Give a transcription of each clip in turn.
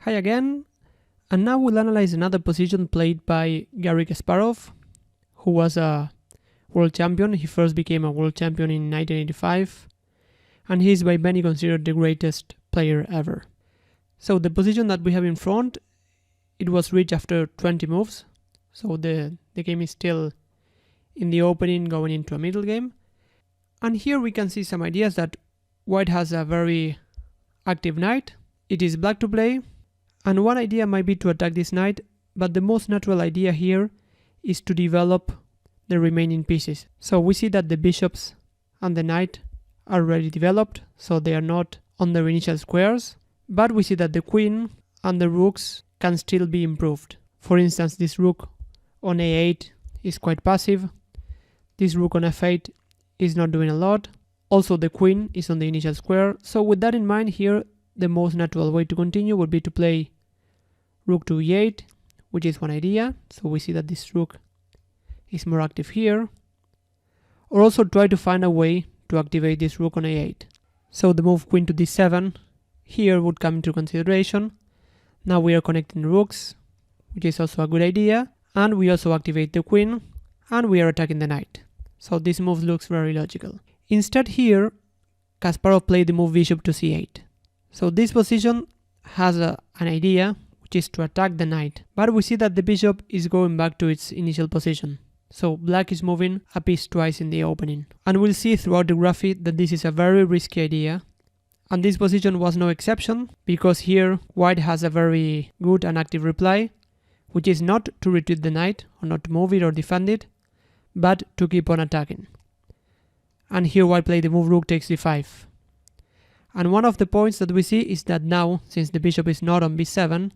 Hi again, and now we'll analyze another position played by Garry Kasparov, who was a world champion. He first became a world champion in 1985, and he is by many considered the greatest player ever. So the position that we have in front, it was reached after 20 moves, so the game is still in the opening going into a middle game. And here we can see some ideas that white has a very active knight. It is black to play, and one idea might be to attack this knight, but the most natural idea here is to develop the remaining pieces. So we see that the bishops and the knight are already developed, so they are not on their initial squares, but we see that the queen and the rooks can still be improved. For instance, this rook on a8 is quite passive, this rook on f8 is not doing a lot, also the queen is on the initial square. So with that in mind, here the most natural way to continue would be to play rook to e8, which is one idea, so we see that this rook is more active here, or also try to find a way to activate this rook on a8. So the move queen to d7 here would come into consideration. Now we are connecting rooks, which is also a good idea, and we also activate the queen, and we are attacking the knight. So this move looks very logical. Instead here, Kasparov played the move bishop to c8. So this position has an idea, which is to attack the knight, but we see that the bishop is going back to its initial position. So black is moving a piece twice in the opening. And we'll see throughout the graphic that this is a very risky idea. And this position was no exception, because here white has a very good and active reply, which is not to retreat the knight, or not to move it or defend it, but to keep on attacking. And here white played the move rook takes d5. And one of the points that we see is that now, since the bishop is not on b7,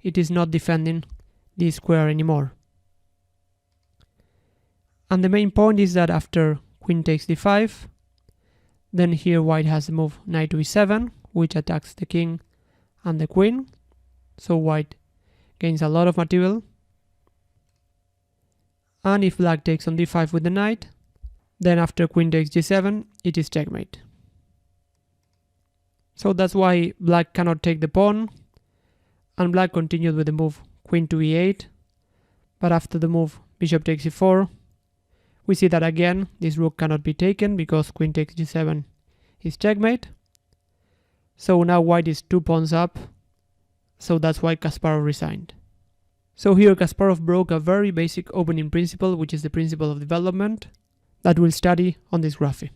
it is not defending this square anymore. And the main point is that after queen takes d5, then here white has the move knight to e7, which attacks the king and the queen. So white gains a lot of material. And if black takes on d5 with the knight, then after queen takes g7, it is checkmate. So that's why black cannot take the pawn, and black continued with the move queen to e8, but after the move bishop takes e4, we see that again this rook cannot be taken because queen takes g7 is checkmate. So now white is 2 pawns up, so that's why Kasparov resigned. So here Kasparov broke a very basic opening principle, which is the principle of development, that we'll study on this graphic.